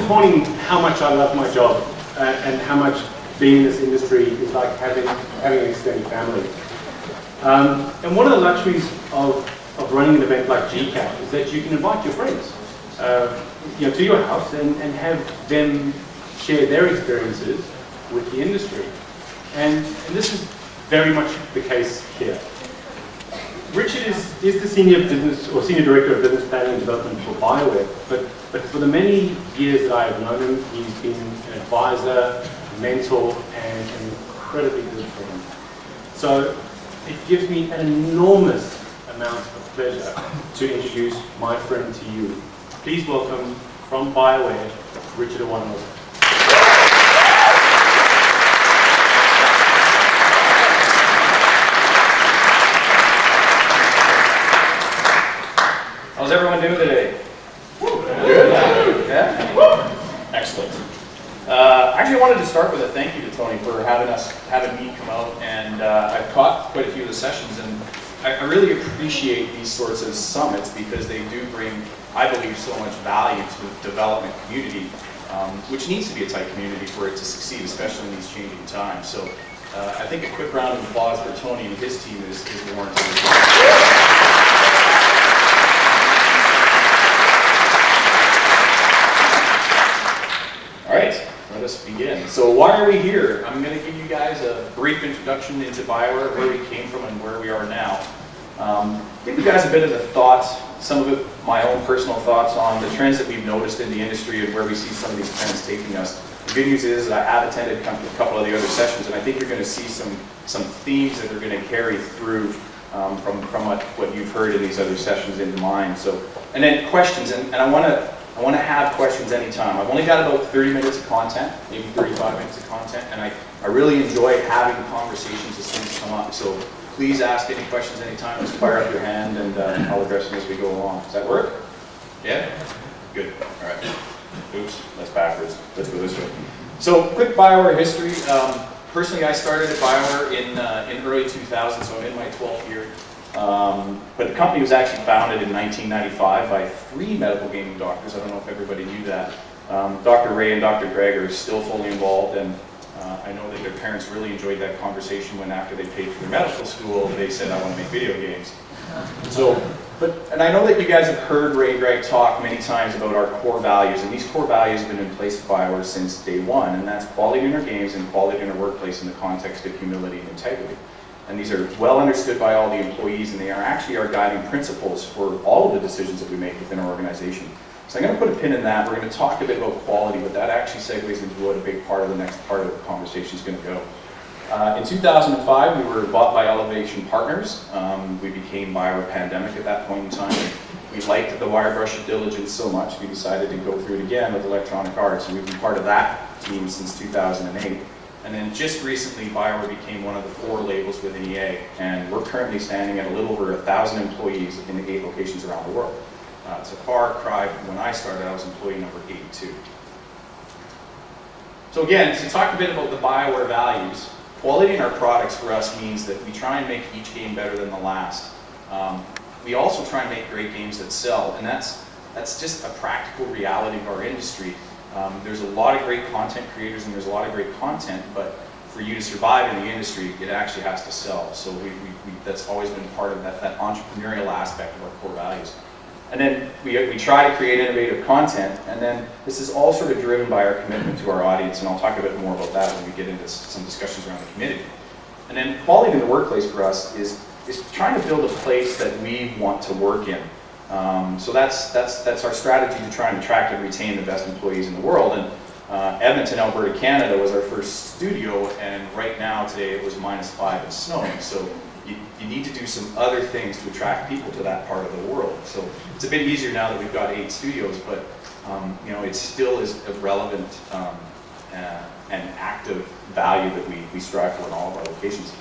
pointing how much I love my job and how much being in this industry is like having an extended family. And one of the luxuries of running an event like GCAP is that you can invite your friends to your house and have them share their experiences with the industry. And this is very much the case here. Richard is the senior director of business planning and development for Bioware, but for the many years that I have known him, he's been an advisor, mentor, and an incredibly good friend. So it gives me an enormous amount of pleasure to introduce my friend to you. Please welcome from Bioware, Richard Iwanuik. How's everyone doing today? Good? Yeah? Excellent. Actually, I wanted to start with a thank you to Tony for having me come out, and I've caught quite a few of the sessions, and I really appreciate these sorts of summits because they do bring, I believe, so much value to the development community, which needs to be a tight community for it to succeed, especially in these changing times. So I think a quick round of applause for Tony and his team is warranted. All right, let us begin. So why are we here? I'm going to give you guys a brief introduction into Bioware, where we came from and where we are now. Give you guys a bit of the thoughts, some of it my own personal thoughts on the trends that we've noticed in the industry and where we see some of these trends taking us. The good news is that I have attended a couple of the other sessions, and I think you're going to see some themes that are going to carry through from what you've heard in these other sessions into mine. So, and then questions, and I want to have questions anytime. I've only got about 30 minutes of content, maybe 35 minutes of content, and I really enjoy having conversations as things come up. So please ask any questions anytime. Just fire up your hand, and I'll address them as we go along. Does that work? Yeah? Good. All right. Oops, that's backwards. Let's go this way. So quick Bioware history. Personally, I started at Bioware in early 2000, so I'm in my 12th year. But the company was actually founded in 1995 by 3 medical gaming doctors. I don't know if everybody knew that. Dr. Ray and Dr. Greg are still fully involved, and I know that their parents really enjoyed that conversation when after they paid for their medical school, they said, I want to make video games. And I know that you guys have heard Ray and Greg talk many times about our core values, and these core values have been in place at Bioware since day one, and that's quality in our games and quality in our workplace in the context of humility and integrity. And these are well understood by all the employees, and they are actually our guiding principles for all of the decisions that we make within our organization. So I'm going to put a pin in that. We're going to talk a bit about quality, but that actually segues into what a big part of the next part of the conversation is going to go. In 2005, we were bought by Elevation Partners. We became Bioware Pandemic at that point in time. We liked the wire brush of diligence so much, we decided to go through it again with Electronic Arts, and we've been part of that team since 2008. And then just recently, Bioware became one of the 4 labels within EA, and we're currently standing at a little over 1,000 employees in 8 locations around the world. It's a far cry from when I started. I was employee number 82. So again, to talk a bit about the Bioware values, quality in our products for us means that we try and make each game better than the last. We also try and make great games that sell, and that's just a practical reality of our industry. There's a lot of great content creators and there's a lot of great content, but for you to survive in the industry, it actually has to sell. So that's always been part of that entrepreneurial aspect of our core values. And then we try to create innovative content, and then this is all sort of driven by our commitment to our audience, and I'll talk a bit more about that when we get into some discussions around the community. And then quality in the workplace for us is trying to build a place that we want to work in. So that's our strategy to try and attract and retain the best employees in the world. And Edmonton, Alberta, Canada was our first studio, and right now today it was -5 and snowing. So you need to do some other things to attract people to that part of the world. So it's a bit easier now that we've got 8 studios, but it still is a relevant and active value that we strive for in all of our locations.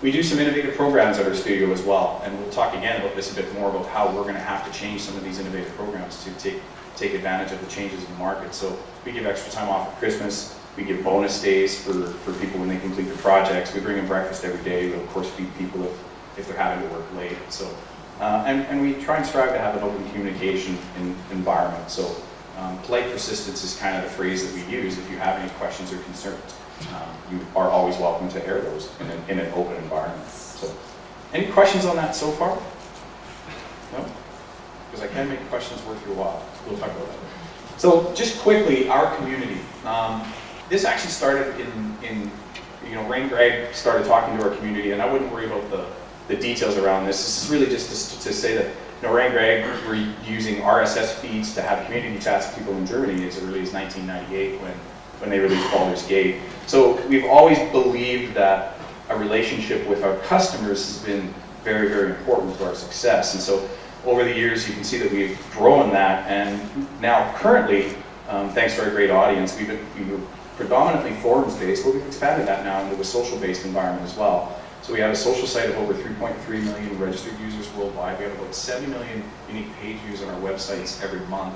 We do some innovative programs at our studio as well, and we'll talk again about this a bit more about how we're going to have to change some of these innovative programs to take advantage of the changes in the market. So we give extra time off at Christmas. We give bonus days for people when they complete their projects. We bring them breakfast every day. We, of course, feed people if they're having to work late. So, and we try and strive to have an open communication environment. So Polite persistence is kind of the phrase that we use. If you have any questions or concerns, you are always welcome to air those in an open environment. So, any questions on that so far? No? Because I can make questions worth your while. We'll talk about that. So, just quickly, our community. This actually started Rain Greg started talking to our community, and I wouldn't worry about the details around this. This is really just to say that Rain and Greg were using RSS feeds to have community chats with people in Germany as early as 1998 when they released Baldur's Gate. So we've always believed that a relationship with our customers has been very, very important to our success. And so over the years, you can see that we've grown that, and now currently, thanks to our great audience, we were predominantly forums-based, but we've expanded that now into a social-based environment as well. So we have a social site of over 3.3 million registered users worldwide. We have about 70 million unique page views on our websites every month.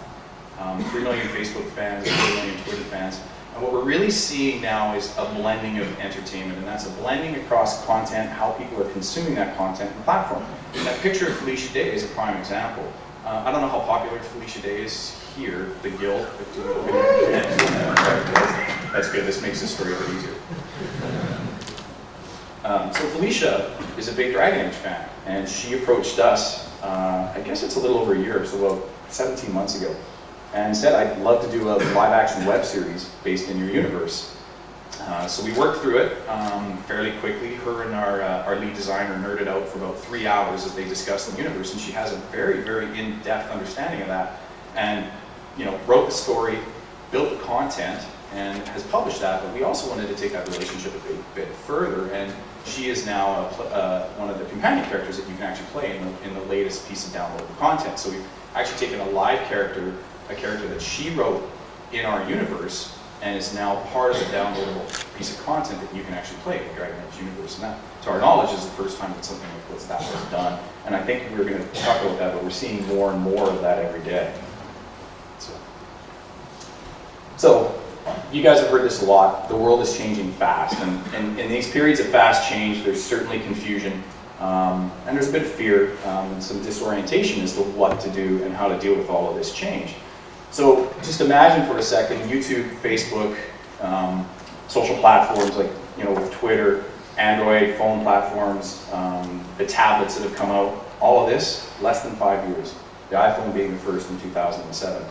3 million Facebook fans, 4 million Twitter fans. And what we're really seeing now is a blending of entertainment, and that's a blending across content, how people are consuming that content and platform. And that picture of Felicia Day is a prime example. I don't know how popular Felicia Day is here, the Guild. That's good, this makes the story a bit easier. So Felicia is a big Dragon Age fan, and she approached us, I guess it's a little over a year, so about 17 months ago, and said, I'd love to do a live-action web series based in your universe. So we worked through it fairly quickly. Her and our lead designer nerded out for about 3 hours as they discussed the universe, and she has a very, very in-depth understanding of that, and wrote the story, built the content, and has published that. But we also wanted to take that relationship a bit further, and she is now one of the companion characters that you can actually play in the latest piece of downloadable content. So we've actually taken a live character, a character that she wrote in our universe, and is now part of the downloadable piece of content that you can actually play in the Dragon Age universe. And that, to our knowledge, is the first time that something like that was done. And I think we're going to talk about that, but we're seeing more and more of that every day. So you guys have heard this a lot. The world is changing fast, and in these periods of fast change, there's certainly confusion, and there's a bit of fear, and some disorientation as to what to do and how to deal with all of this change. So just imagine for a second, YouTube, Facebook, social platforms like with Twitter, Android, phone platforms, the tablets that have come out, all of this, less than 5 years. The iPhone being the first in 2007.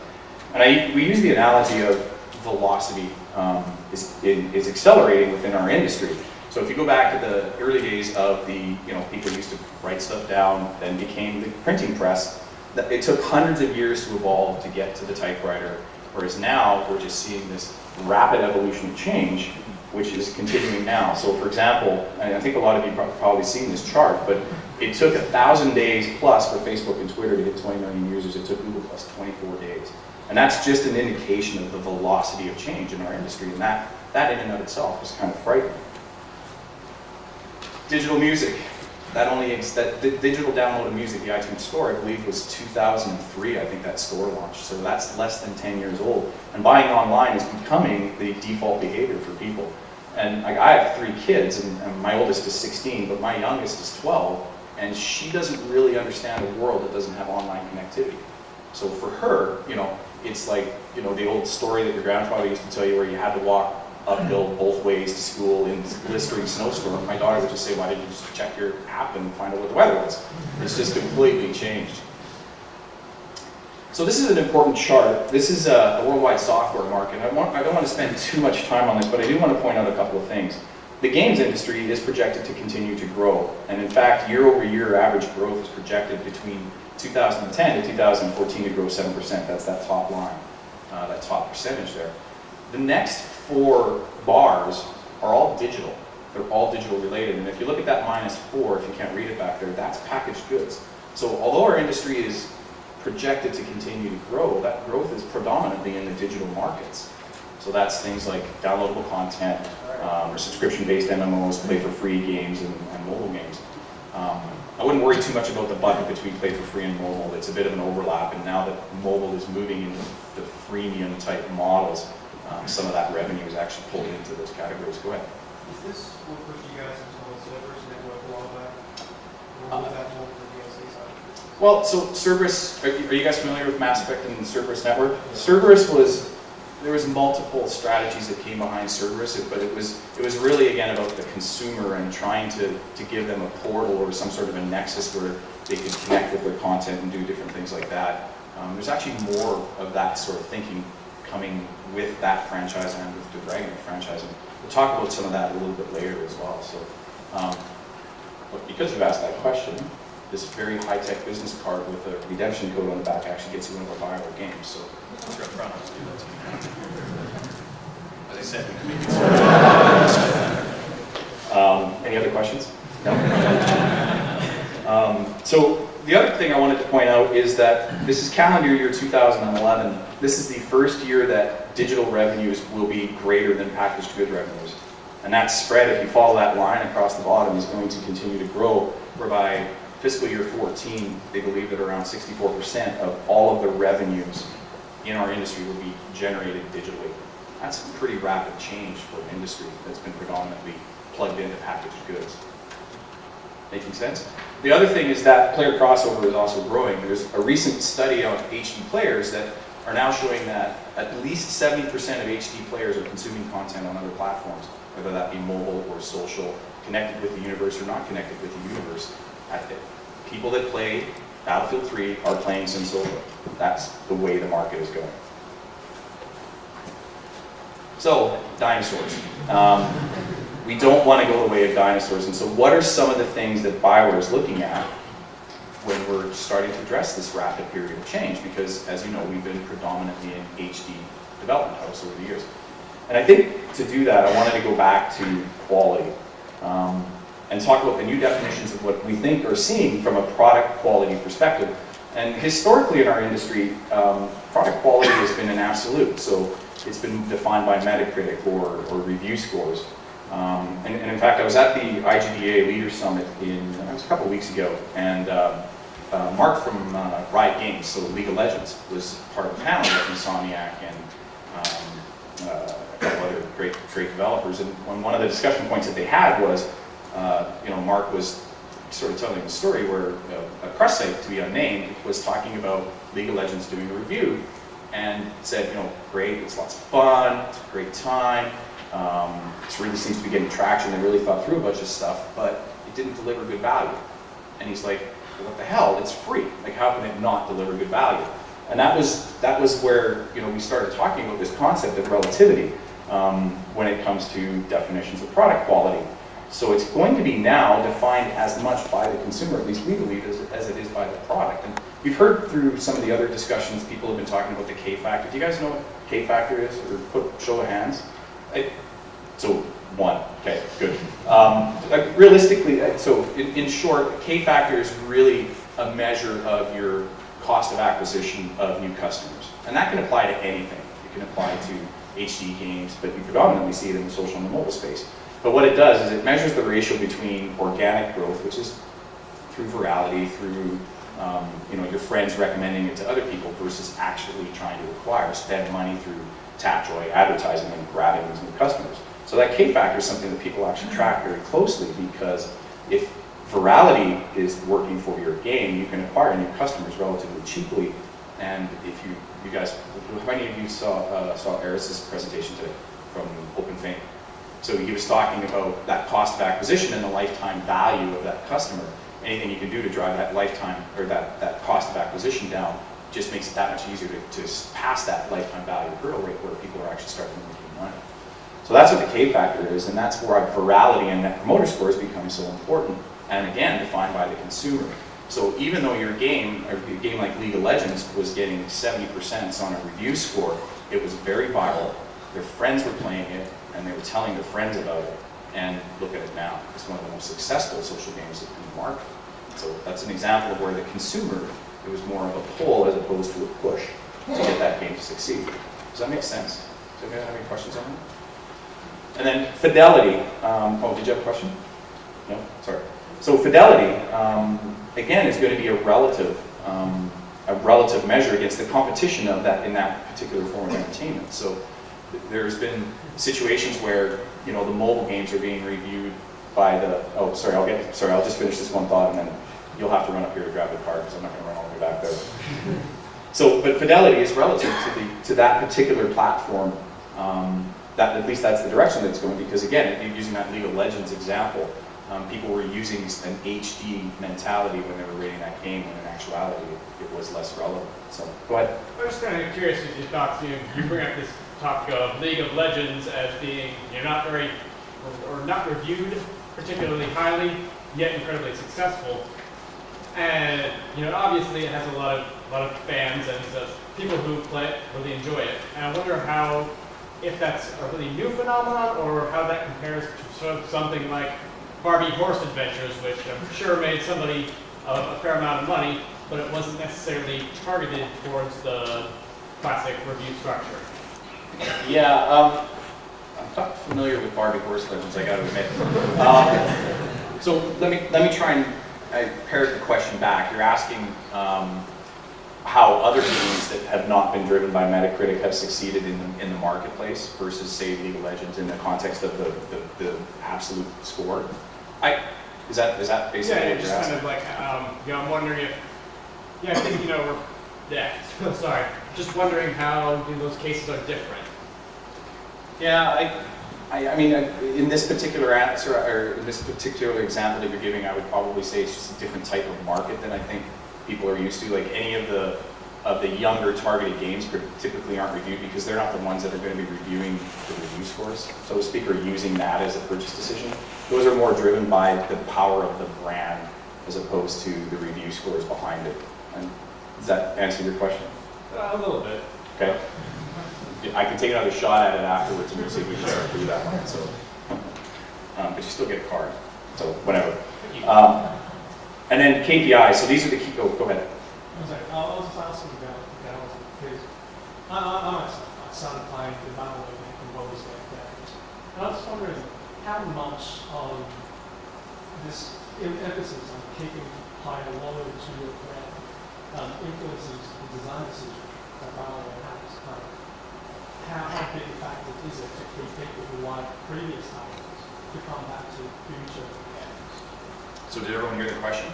And we use the analogy of velocity is accelerating within our industry. So if you go back to the early days of people used to write stuff down, then became the printing press, it took hundreds of years to evolve to get to the typewriter, whereas now we're just seeing this rapid evolution of change, which is continuing now. So for example, and I think a lot of you have probably seen this chart, but it took 1,000 days plus for Facebook and Twitter to hit 20 million users. It took Google plus 24 days. And that's just an indication of the velocity of change in our industry, and that in and of itself is kind of frightening. Digital music. The digital download of music, the iTunes Store, I believe was 2003, I think that store launched. So that's less than 10 years old. And buying online is becoming the default behavior for people. And I have 3 kids, and my oldest is 16, but my youngest is 12, and she doesn't really understand a world that doesn't have online connectivity. So for her, it's like, the old story that your grandfather used to tell you where you had to walk uphill both ways to school in blistering snowstorm. My daughter would just say, why didn't you just check your app and find out what the weather was? It's just completely changed. So this is an important chart. This is a worldwide software market. I don't want to spend too much time on this, but I do want to point out a couple of things. The games industry is projected to continue to grow. And in fact, year over year average growth is projected between 2010 to 2014 to grow 7%. That's that top line, that top percentage there. The next 4 bars are all digital. They're all digital related. And if you look at that -4, if you can't read it back there, that's packaged goods. So although our industry is projected to continue to grow, that growth is predominantly in the digital markets. So that's things like downloadable content, or subscription-based MMOs, play-for-free games, and mobile games. I wouldn't worry too much about the bucket between play-for-free and mobile. It's a bit of an overlap, and now that mobile is moving into the freemium-type models, some of that revenue is actually pulled into those categories. Go ahead. Is this what pushed you guys into the servers network a while back? Or was that more for the DLC side? Well, so Cerberus, are you guys familiar with Mass Effect and Cerberus Network? Cerberus was, there was multiple strategies that came behind Cerberus, but it was really, again, about the consumer and trying to give them a portal or some sort of a nexus where they could connect with their content and do different things like that. There's actually more of that sort of thinking coming with that franchise and with the Dragon franchise. And we'll talk about some of that a little bit later as well. So, but because you've asked that question, this very high-tech business card with a redemption code on the back actually gets you one of our Bioware games. So, let's go up front. Let's do that to you. As I said, we can make it. Any other questions? No. So the other thing I wanted to point out is that this is calendar year 2011. This is the first year that digital revenues will be greater than packaged good revenues. And that spread, if you follow that line across the bottom, is going to continue to grow, whereby fiscal year 14, they believe that around 64% of all of the revenues in our industry will be generated digitally. That's a pretty rapid change for an industry that's been predominantly plugged into packaged goods. Making sense? The other thing is that player crossover is also growing. There's a recent study on HD players that are now showing that at least 70% of HD players are consuming content on other platforms, whether that be mobile or social, connected with the universe or not connected with the universe. People that play Battlefield 3 are playing Sim Social. That's the way the market is going. So, dinosaurs. We don't want to go the way of dinosaurs, and so what are some of the things that Bioware is looking at when we're starting to address this rapid period of change? Because, as you know, we've been predominantly an HD development house over the years. And I think to do that, I wanted to go back to quality and talk about the new definitions of what we think are seeing from a product quality perspective. And historically in our industry, product quality has been an absolute. So it's been defined by Metacritic or review scores. And in fact, I was at the IGDA Leaders Summit it was a couple weeks ago, and Mark from Riot Games, so League of Legends, was part of the panel with Insomniac and a couple other great developers. And one of the discussion points that they had was, Mark was sort of telling the story where a press site, to be unnamed, was talking about League of Legends doing a review and said, great, it's lots of fun, it's a great time. It really seems to be getting traction. They really thought through a bunch of stuff, but it didn't deliver good value. And he's like, well, what the hell? It's free. Like, how can it not deliver good value? And that was where we started talking about this concept of relativity when it comes to definitions of product quality. So it's going to be now defined as much by the consumer, at least we believe, as it is by the product. And you've heard through some of the other discussions, people have been talking about the K factor. Do you guys know what K factor is? Or show of hands? So one, okay, good. Realistically, so in short, K factor is really a measure of your cost of acquisition of new customers. And that can apply to anything. It can apply to HD games, but you predominantly see it in the social and the mobile space. But what it does is it measures the ratio between organic growth, which is through virality, through your friends recommending it to other people, versus actually trying to acquire, spend money through Tapjoy advertising and grabbing these new customers. So that K factor is something that people actually track very closely, because if virality is working for your game, you can acquire new customers relatively cheaply. And if you guys, how many of you saw Eris's presentation today from OpenFame? So he was talking about that cost of acquisition and the lifetime value of that customer. Anything you can do to drive that lifetime or that cost of acquisition down just makes it that much easier to pass that lifetime value hurdle rate where people are actually starting making money. So that's what the K factor is, and that's where our virality and net promoter scores become so important, and again, defined by the consumer. So even though your game, or a game like League of Legends, was getting 70% on a review score, it was very viral. Their friends were playing it, and they were telling their friends about it, and look at it now. It's one of the most successful social games in the market. So that's an example of where the consumer, it was more of a pull as opposed to a push to get that game to succeed. Does that make sense? Does anybody have any questions on that? And then fidelity. Did you have a question? No? Sorry. So fidelity, again, is going to be a relative measure against the competition of that in that particular form of entertainment. So there's been situations where the mobile games are being reviewed by the. I'll just finish this one thought and then you'll have to run up here to grab the card because I'm not going to run all the way back there. So, but fidelity is relative to that particular platform. That at least that's the direction that it's going, because again, using that League of Legends example, people were using an HD mentality when they were rating that game, when in actuality it was less relevant. So, go ahead. I was just kind of curious as you thought, you bring up this topic of League of Legends as being not very, or not reviewed particularly highly, yet incredibly successful. And obviously it has a lot of fans and people who play it really enjoy it. And I wonder if that's a really new phenomenon, or how that compares to sort of something like Barbie Horse Adventures, which I'm sure made somebody a fair amount of money, but it wasn't necessarily targeted towards the classic review structure. Yeah, I'm not familiar with Barbie Horse Legends, I got to admit. So let me try and parrot the question back. You're asking how other games that have not been driven by Metacritic have succeeded in the marketplace versus, say, League of Legends in the context of the absolute score. Is that basically what you're just asking? kind of like, I'm wondering if, I think, sorry, just wondering how those cases are different. Yeah, I mean, in this particular answer, or in this particular example that you're giving, I would probably say it's just a different type of market than I think people are used to. Like any of the younger targeted games typically aren't reviewed because they're not the ones that are going to be reviewing the review scores, so to speak, or using that as a purchase decision. Those are more driven by the power of the brand as opposed to the review scores behind it. And does that answer your question? A little bit. Okay. I can take another shot at it afterwards and we'll see if we can start through that one. So, but you still get a card, so whatever. And then KPIs. So these are the key. Go ahead. I'm sorry. I was just asking about because I started playing the Bioware and Bioware games, and I was wondering how much of this emphasis on keeping player loyal to your brand influences the design decision that Bioware has. How big a factor is it to keep people who like previous titles to come back to future games? So did everyone hear the question?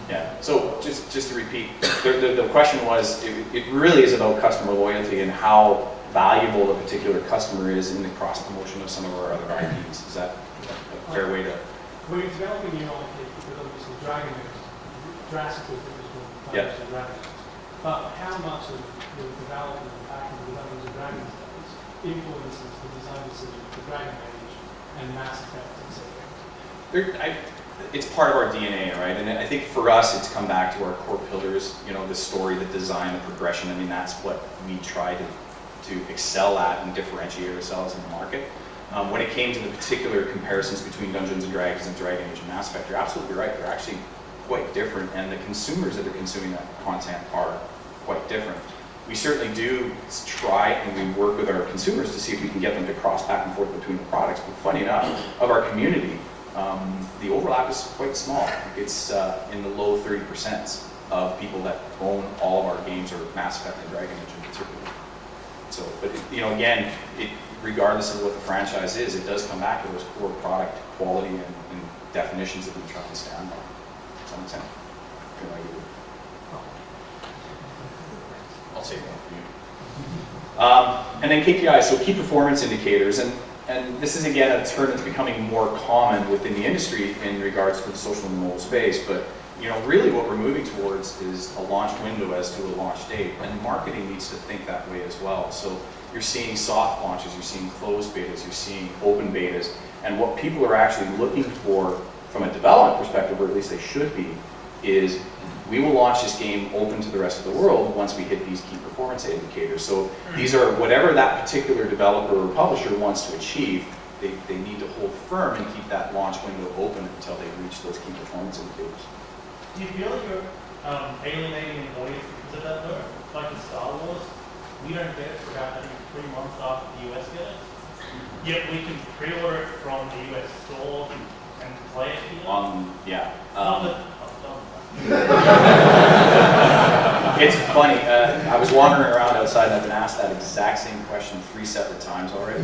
Yeah. So just to repeat, the question was, it really is about customer loyalty and how valuable a particular customer is in the cross promotion of some of our other IPs. Is that a fair way to? When you're developing new IP, because obviously Dragon is drastically different from Dragon. But how much of the development and back in the development of Dragon days influences the design decision for Dragon Age and Mass Effect, etc.? It's part of our DNA, right? And I think for us, it's come back to our core pillars. The story, the design, the progression. I mean, that's what we try to excel at and differentiate ourselves in the market. When it came to the particular comparisons between Dungeons and Dragons and Dragon Age and Mass Effect, you're absolutely right. They're actually quite different, and the consumers that are consuming that content are quite different. We certainly do try and we work with our consumers to see if we can get them to cross back and forth between the products. But funny enough, of our community, the overlap is quite small. It's in the low 30% of people that own all of our games, or Mass Effect and Dragon Age in particular. So, but again, regardless of what the franchise is, it does come back to those core product quality and definitions that we try to stand by. To some extent. I'll save one for you. And then KPIs, so key performance indicators, and this is again a term that's becoming more common within the industry in regards to the social and mobile space, but really what we're moving towards is a launch window as to a launch date, and marketing needs to think that way as well. So you're seeing soft launches, you're seeing closed betas, you're seeing open betas, and what people are actually looking for from a development perspective, or at least they should be, is we will launch this game open to the rest of the world once we hit these key performance indicators. So these are whatever that particular developer or publisher wants to achieve, they need to hold firm and keep that launch window open until they reach those key performance indicators. Do you feel like you're alienating an audience because of that though? Like in Star Wars, we don't get it for about 3 months after the US get it. Yet we can pre-order it from the US store and play it here. Yeah. It's funny. I was wandering around outside and I've been asked that exact same question 3 separate times already.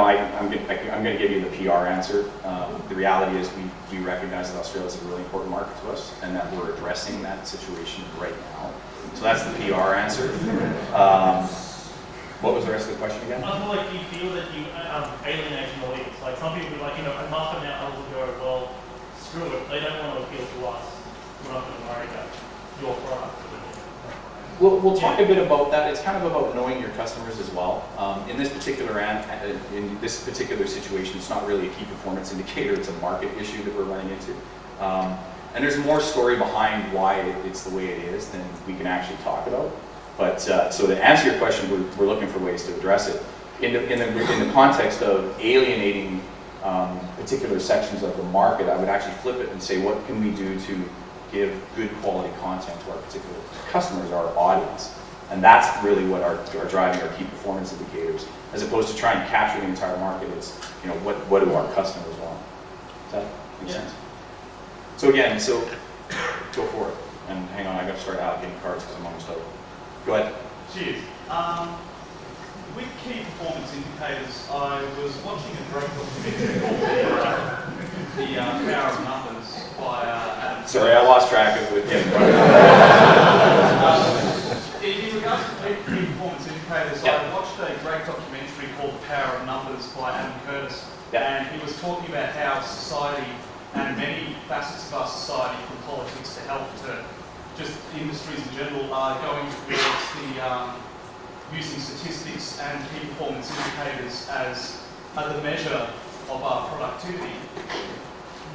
I'm going to give you the PR answer. The reality is we recognize that Australia is a really important market to us and that we're addressing that situation right now. So that's the PR answer. What was the rest of the question again? I feel like you feel that you alienate an audience. Like some people would like, a market now others will go, well, screw it, they don't want to appeal to us. We're not going to worry about your product. We'll talk a bit about that. It's kind of about knowing your customers as well. In this particular situation, it's not really a key performance indicator. It's a market issue that we're running into. And there's more story behind why it's the way it is than we can actually talk about. But so to answer your question, we're looking for ways to address it. In the context of alienating particular sections of the market, I would actually flip it and say, what can we do to give good quality content to our particular customers, our audience? And that's really what are driving our key performance indicators, as opposed to trying to capture the entire market. It's, what do our customers want? Does that make sense? So again, go for it. And hang on, I got to start allocating cards because I'm almost over. Go ahead. Cheers. With key performance indicators, I was watching a great documentary called The Power of Numbers by Adam. Sorry, I lost track of it. In regards to key performance indicators, I watched a great documentary called The Power of Numbers by Adam Curtis. And he was talking about how society and many facets of our society, from politics to health to just industries in general, are going towards the using statistics and key performance indicators as the measure of our productivity.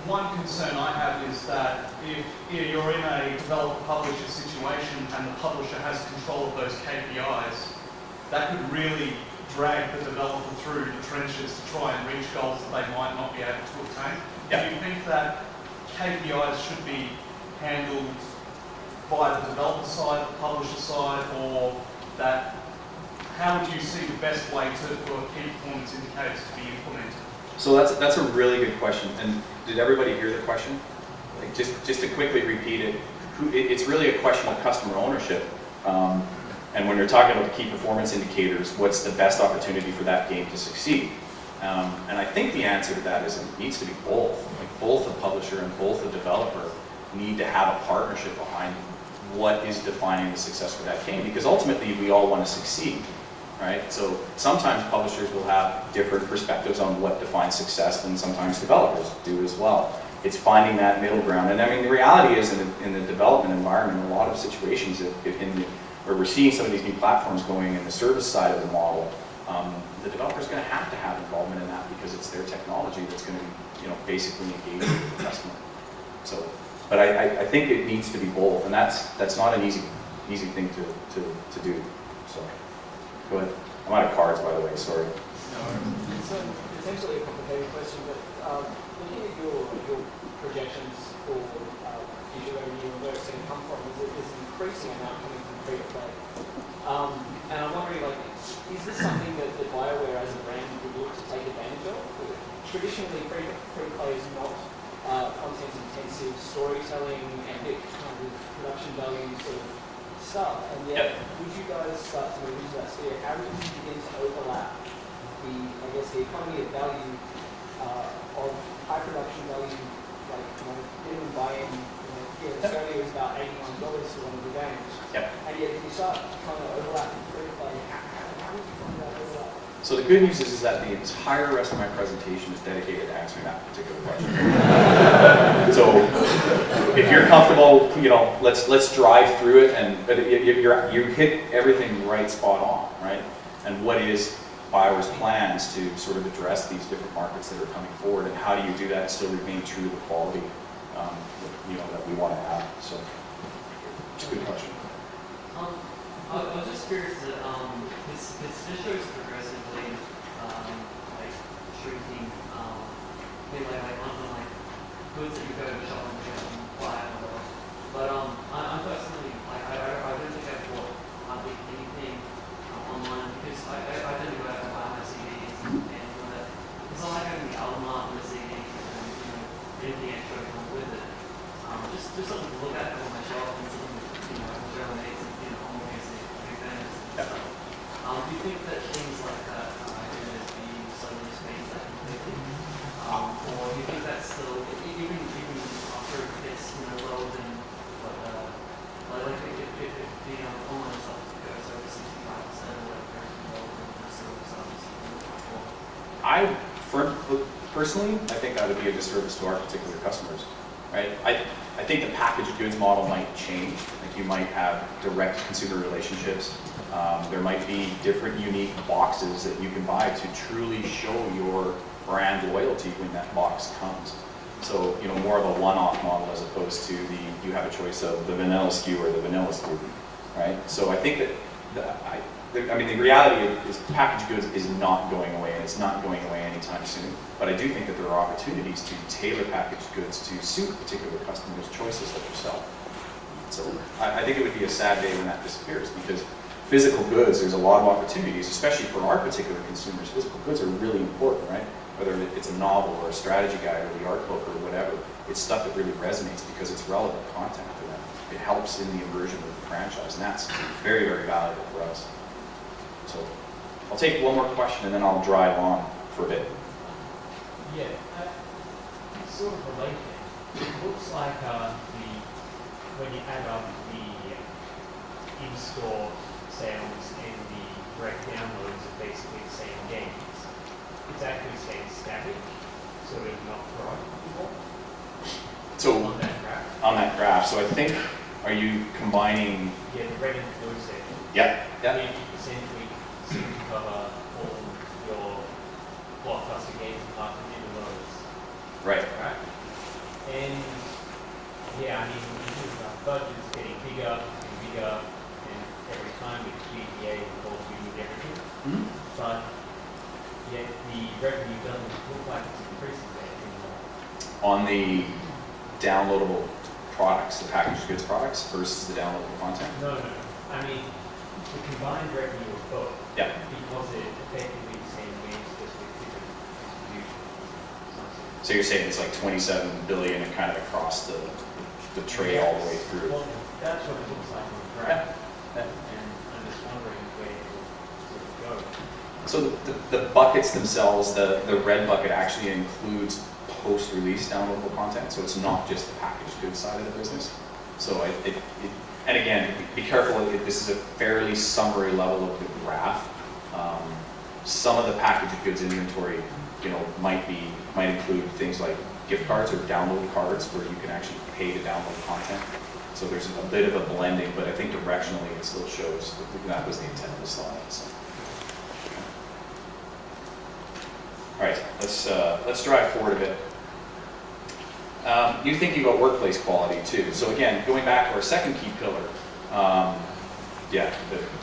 One concern I have is that if you're in a developer-publisher situation and the publisher has control of those KPIs, that could really drag the developer through the trenches to try and reach goals that they might not be able to obtain. Do you think that KPIs should be handled by the developer side, the publisher side, or that? How would you see the best way for key performance indicators to be implemented? So that's a really good question. And did everybody hear the question? Like just to quickly repeat it, it's really a question of customer ownership. And when you're talking about the key performance indicators, what's the best opportunity for that game to succeed? And I think the answer to that is it needs to be both. Like both the publisher and both the developer need to have a partnership behind what is defining the success for that game, because ultimately we all want to succeed, right? So sometimes publishers will have different perspectives on what defines success than sometimes developers do as well. It's finding that middle ground. And I mean, the reality is in the development environment, in a lot of situations, where we're seeing some of these new platforms going in the service side of the model, the developer's going to have involvement in that because it's their technology that's going to, basically engage with the customer. So, but I think it needs to be both, and that's not an easy thing to do. So, go ahead. I'm out of cards, by the way. Sorry. It's potentially a complicated question, but looking at your projections for future revenue and where it's going to come from, is an increasing amount coming from free to play. And I'm wondering, is this something that Bioware as a brand would look to take advantage of? Traditionally, free to play is not content-intensive storytelling and kind of production value sort of stuff, and yet would you guys start to move into that sphere? How would you begin to overlap the economy of value of high production value, minimum buy-in? Here in Australia is about $81 for one of the games, and yet if you start kind of overlapping free to play, how would you find that overlap? So the good news is that the entire rest of my presentation is dedicated to answering that particular question. So if you're comfortable, let's drive through it. But you hit everything right, spot on, right? And what is Bioware's plans to sort of address these different markets that are coming forward, and how do you do that and still remain true to the quality that we want to have? So it's a good question. I was just curious that his fish is progressively shrinking, like goods that you go to the shop and you can buy or whatever. But I'm personally I don't think I've bought hardly anything online because I tend to go out and buy my CDs and that. It's not like having the album art and the CDs and anything extra that comes with it. Just something to look at on my shelf and something that resonates and do you think that things like that are going to be slowly Personally, I think that would be a disservice to our particular customers, right? I think the packaged goods model might change. Like you might have direct consumer relationships. There might be different unique boxes that you can buy to truly show your brand loyalty when that box comes. So, you know, more of a one-off model as opposed to you have a choice of the vanilla SKU or the vanilla SKU, right? So I think that the reality is packaged goods is not going away, and it's not going away anytime soon. But I do think that there are opportunities to tailor packaged goods to suit particular customers' choices like yourself. So I think it would be a sad day when that disappears, because physical goods, there's a lot of opportunities, especially for our particular consumers. Physical goods are really important, right? Whether it's a novel or a strategy guide or the art book or whatever, it's stuff that really resonates because it's relevant content to them. It helps in the immersion of the franchise, and that's very, very valuable for us. So I'll take one more question and then I'll drive on for a bit. Yeah, sort of related. It looks like when you add up the in-store sales and the direct downloads are basically the same games. It's actually staying static, sort of not growing So on that graph. On that graph, so I think, are you combining? Yeah, the red and blue section. Yep. Yep. It essentially seems to cover all your blockbuster games apart from those. Right. Right? And yeah, I mean, budget's getting bigger and bigger, and every time with GTA and Call of Duty and everything. Mm-hmm. But yet the revenue doesn't look like it's increasing there anymore. On the downloadable products, the packaged goods products versus the downloadable content? No. I mean, the combined revenue of both. Yeah. Because it's effectively the same games, just with different distribution. So you're saying it's like 27 billion and kind of across the tray all the way through? Well, that's what it looks like on the graph. Yeah. And I'm just wondering where it will sort of go. So the buckets themselves, the red bucket actually includes post-release downloadable content, so it's not just the packaged goods side of the business. So and again, be careful, this is a fairly summary level of the graph. Some of the packaged goods inventory, you know, might include things like gift cards or download cards where you can actually pay to download content. So there's a bit of a blending, but I think directionally it still shows that was the intent of the slide. So. All right, let's drive forward a bit. You're thinking about workplace quality too. So again, going back to our second key pillar,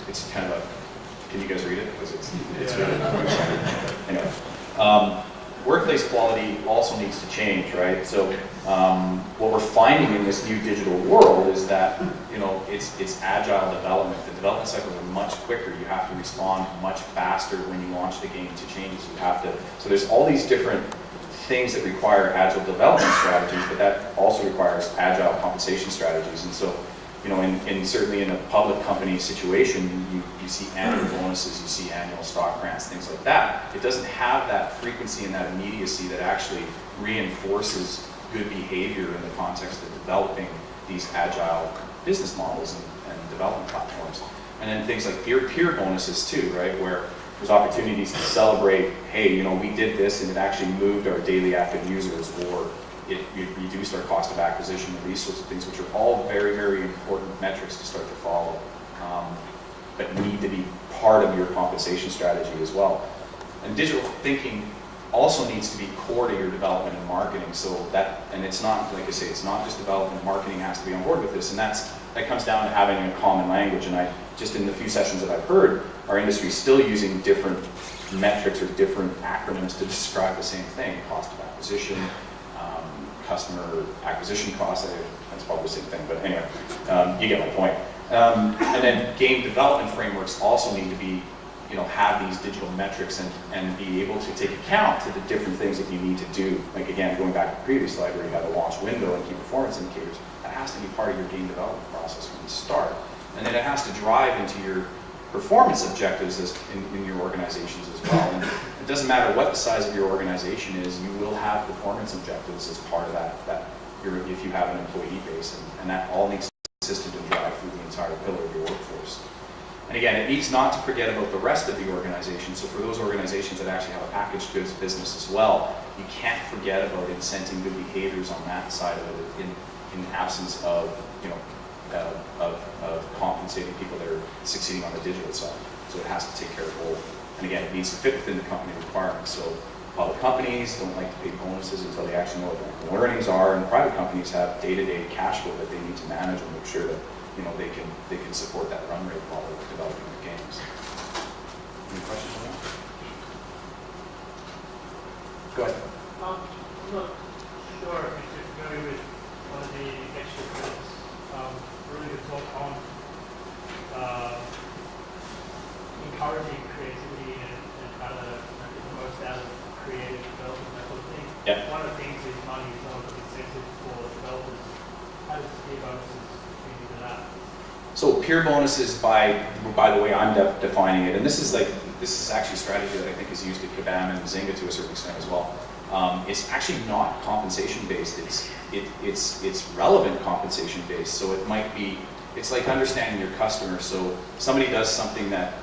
it's kind of a, can you guys read it? Because it's really, anyway. Workplace quality also needs to change, right? So what we're finding in this new digital world is that, you know, it's agile development. The development cycles are much quicker. You have to respond much faster when you launch the game to changes. So there's all these different things that require agile development strategies, but that also requires agile compensation strategies. And so, you know, certainly in a public company situation, you see annual bonuses, you see annual stock grants, things like that. It doesn't have that frequency and that immediacy that actually reinforces good behavior in the context of developing these agile business models and development platforms. And then things like peer bonuses too, right? Where there's opportunities to celebrate, hey, you know, we did this and it actually moved our daily active users, or it reduced our cost of acquisition, and these sorts of things, which are all very, very important metrics to start to follow, but need to be part of your compensation strategy as well. And digital thinking also needs to be core to your development and marketing. So that, and it's not, like I say, it's not just development, marketing has to be on board with this, and that comes down to having a common language. And just in the few sessions that I've heard, our industry is still using different metrics or different acronyms to describe the same thing: cost of acquisition, customer acquisition cost. That's probably the same thing, but anyway, you get my point. And then game development frameworks also need to be, you know, have these digital metrics and be able to take account to the different things that you need to do. Like again, going back to the previous slide where you have a launch window and key performance indicators, that has to be part of your game development process when you start. And then it has to drive into your performance objectives in your organizations as well. And it doesn't matter what the size of your organization is, you will have performance objectives as part of that if you have an employee base, and that all needs to be consistent and drive through the entire pillar of your workforce. And again, it needs not to forget about the rest of the organization. So for those organizations that actually have a packaged goods business as well, you can't forget about incenting good behaviors on that side of it in absence of, you know, of compensating people that are succeeding on the digital side. So it has to take care of both. And again, it needs to fit within the company requirements. So public companies don't like to pay bonuses until they actually know what the earnings are, and private companies have day-to-day cash flow that they need to manage and make sure that, you know, they can support that run rate while they're developing their games. Any questions on that? Go ahead. I'm not sure if you should go with one of the extra credits. Really good talk on encouraging creativity and how to make the most out of creative development, that sort of thing. Yep. One of the things is money is not an incentive for developers. How does peer bonuses fit into that? So peer bonuses, by the way I'm defining it, and this is actually a strategy that I think is used at Kabam and Zynga to a certain extent as well. It's actually not compensation based. It's relevant compensation based. So it might be, it's like understanding your customer. So somebody does something that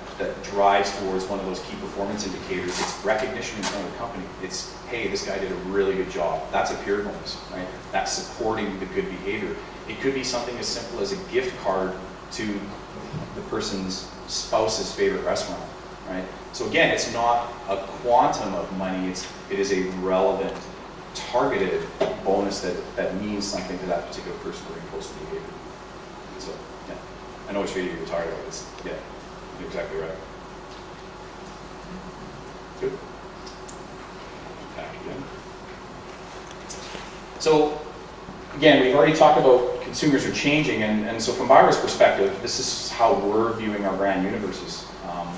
drives towards one of those key performance indicators. It's recognition in front of the company. It's, hey, this guy did a really good job. That's a peer bonus, right? That's supporting the good behavior. It could be something as simple as a gift card to the person's spouse's favorite restaurant, right? So again, it's not a quantum of money. It is a relevant, targeted bonus that means something to that particular person or impulse behavior. So yeah, I know which video you're talking about. It's, yeah, you're exactly right. Good. Back again. So again, we've already talked about consumers are changing, and so from Bioware's perspective, this is how we're viewing our brand universes,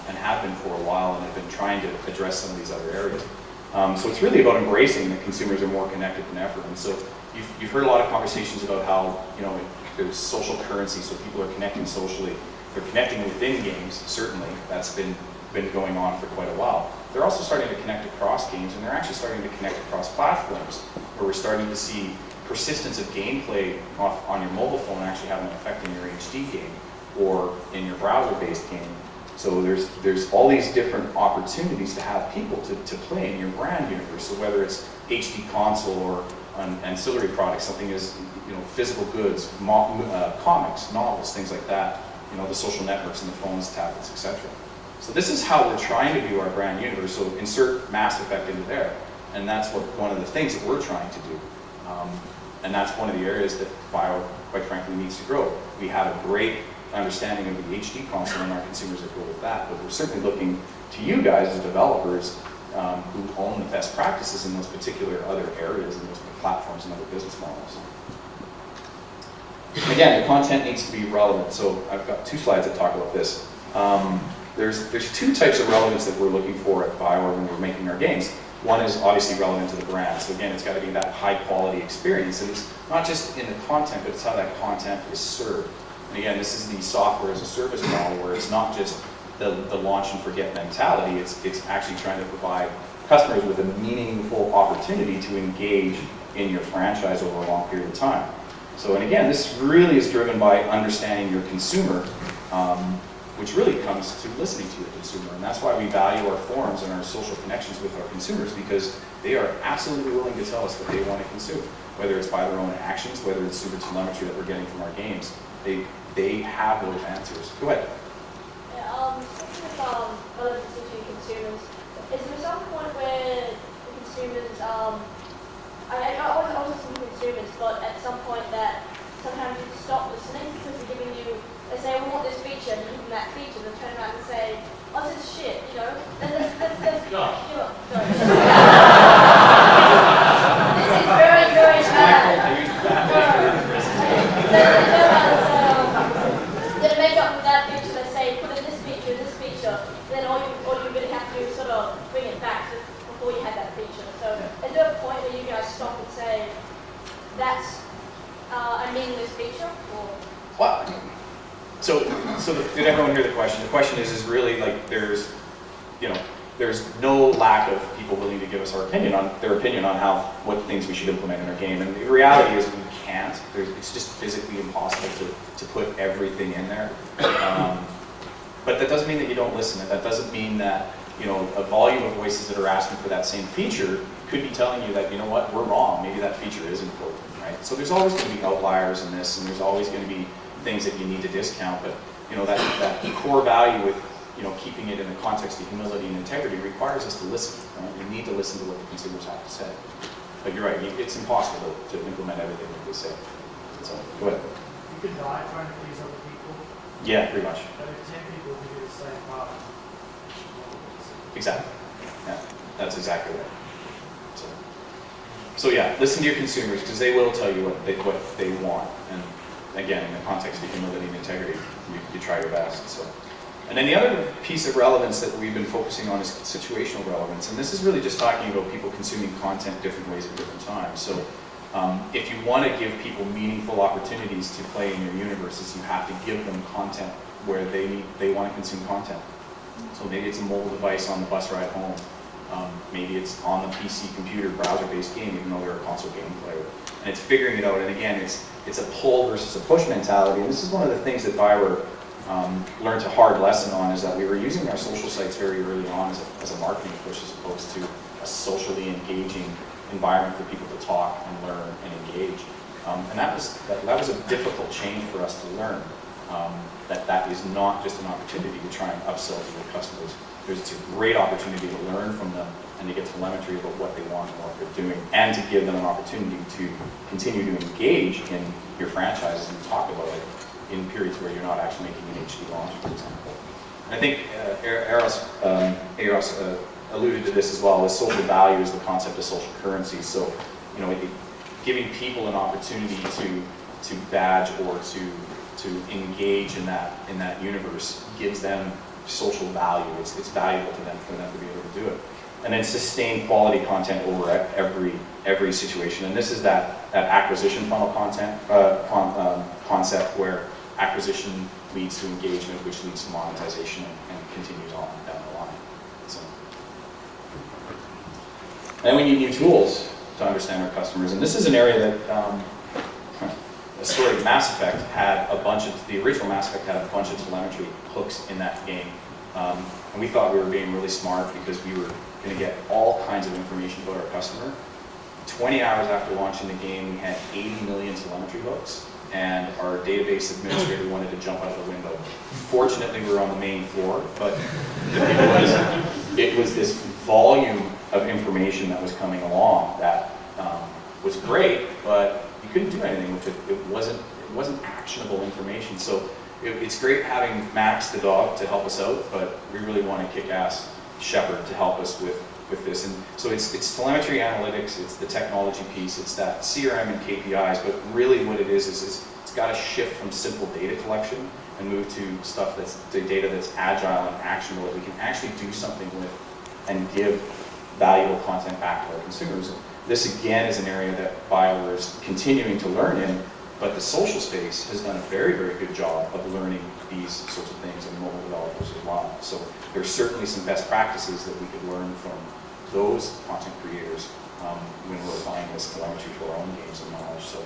and have been for a while, and have been trying to address some of these other areas. So it's really about embracing that consumers are more connected than ever. And so you've heard a lot of conversations about how, you know, there's social currency, so people are connecting socially. They're connecting within games, certainly. That's been going on for quite a while. They're also starting to connect across games, and they're actually starting to connect across platforms, where we're starting to see persistence of gameplay on your mobile phone actually having an effect in your HD game or in your browser-based game. So there's all these different opportunities to have people to play in your brand universe. So whether it's HD console or ancillary products, something as, you know, physical goods, comics, novels, things like that. You know, the social networks and the phones, tablets, etc. So this is how we're trying to view our brand universe. So insert Mass Effect into there, and that's one of the things that we're trying to do. And that's one of the areas that Bio, quite frankly, needs to grow. We have a great understanding of the HD console and our consumers that go with that, but we're certainly looking to you guys as developers who own the best practices in those particular other areas and those platforms and other business models. And again, the content needs to be relevant. So I've got 2 slides that talk about this. There's 2 types of relevance that we're looking for at Bioware when we're making our games. One is obviously relevant to the brand. So again, it's got to be that high quality experience. And it's not just in the content, but it's how that content is served. And again, this is the software as a service model, where it's not just the launch and forget mentality. It's actually trying to provide customers with a meaningful opportunity to engage in your franchise over a long period of time. So, and again, this really is driven by understanding your consumer, which really comes to listening to your consumer. And that's why we value our forums and our social connections with our consumers, because they are absolutely willing to tell us what they want to consume, whether it's by their own actions, whether it's through the telemetry that we're getting from our games. They have those answers. Go ahead. Yeah, speaking of relevance to consumers, is there some point where the consumers, I wasn't listening to consumers, but at some point that sometimes you stop listening because they're giving you, they say, we want this feature, and you give them that feature, they turn around and say, oh, this is shit, you know? This is very, very bad. Then make up with that feature, they say, put in this feature, then all you really have to do is sort of bring it back to before you had that feature. So is there a point where you guys stop and say, that's a meaningless feature? Or? What? So did everyone hear the question? The question is really like there's no lack of people willing to give us their opinion on what things we should implement in our game. And the reality is we can't. It's just physically impossible to put everything in there. But that doesn't mean that you don't listen, and that doesn't mean that, you know, a volume of voices that are asking for that same feature could be telling you that, you know what, we're wrong, maybe that feature is important, right? So there's always going to be outliers in this, and there's always going to be things that you need to discount, but, you know, that core value with, you know, keeping it in the context of humility and integrity requires us to listen, right? You need to listen to what the consumers have to say. But you're right, it's impossible to implement everything that they say. So, go ahead. You could die trying to please other people, Yeah, pretty much. but if 10 people can do the same part, Exactly. Yeah, that's exactly right. So yeah, listen to your consumers because they will tell you what they want. And again, in the context of humility and integrity, you try your best. So, and then the other piece of relevance that we've been focusing on is situational relevance. And this is really just talking about people consuming content different ways at different times. So if you want to give people meaningful opportunities to play in your universes, you have to give them content where they want to consume content. So maybe it's a mobile device on the bus ride home. Maybe it's on the PC computer browser-based game, even though they're a console game player. And it's figuring it out. And again, it's a pull versus a push mentality. And this is one of the things that Bioware learned a hard lesson on, is that we were using our social sites very early on as a marketing push as opposed to a socially engaging environment for people to talk and learn and engage. And that was a difficult change for us to learn. That is not just an opportunity to try and upsell to your customers. It's a great opportunity to learn from them and to get telemetry about what they want and what they're doing, and to give them an opportunity to continue to engage in your franchises and talk about it in periods where you're not actually making an HD launch, for example. And I think Eros alluded to this as well, is social value is the concept of social currency. So, you know, giving people an opportunity to badge or to engage in that universe gives them social value. It's valuable to them for them to be able to do it. And then sustain quality content over every situation. And this is that acquisition funnel concept where acquisition leads to engagement, which leads to monetization and continues on down the line. So. Then we need new tools to understand our customers. And this is an area that the story of Mass Effect had the original Mass Effect had a bunch of telemetry hooks in that game. And we thought we were being really smart because we were going to get all kinds of information about our customer. 20 hours after launching the game, we had 80 million telemetry hooks, and our database administrator wanted to jump out the window. Fortunately, we were on the main floor, but it was this volume of information that was coming along that was great, but you couldn't do anything with it. It wasn't actionable information. So it's great having Max the dog to help us out, but we really want a kick-ass shepherd to help us with this. And so it's telemetry analytics, it's the technology piece, it's that CRM and KPIs, but really what it is it's got to shift from simple data collection and move to stuff that's the data that's agile and actionable that we can actually do something with and give valuable content back to our consumers. This again is an area that Bioware is continuing to learn in, but the social space has done a very, very good job of learning these sorts of things, and mobile developers as well. So there's certainly some best practices that we could learn from those content creators when we're applying this telemetry to our own games and knowledge. So,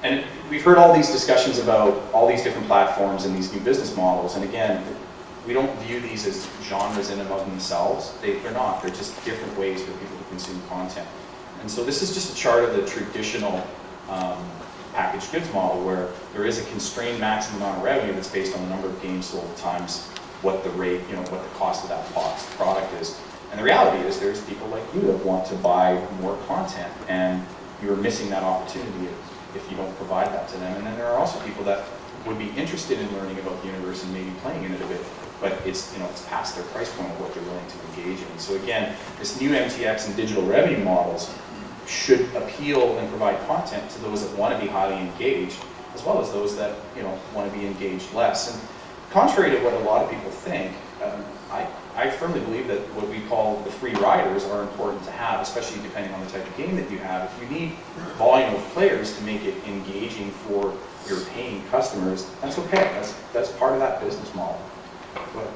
and we've heard all these discussions about all these different platforms and these new business models, and again, we don't view these as genres in and of themselves. They're not. They're just different ways for people to consume content. And so this is just a chart of the traditional packaged goods model, where there is a constrained maximum amount of revenue that's based on the number of games sold times what the rate, what the cost of that product is. And the reality is there's people like you that want to buy more content, and you're missing that opportunity if you don't provide that to them. And then there are also people that would be interested in learning about the universe and maybe playing in it a bit, but it's past their price point of what they're willing to engage in. So again, this new MTX and digital revenue models should appeal and provide content to those that want to be highly engaged, as well as those that want to be engaged less. And contrary to what a lot of people think, I firmly believe that what we call the free riders are important to have, especially depending on the type of game that you have. If you need volume of players to make it engaging for your paying customers, that's okay. That's part of that business model. But,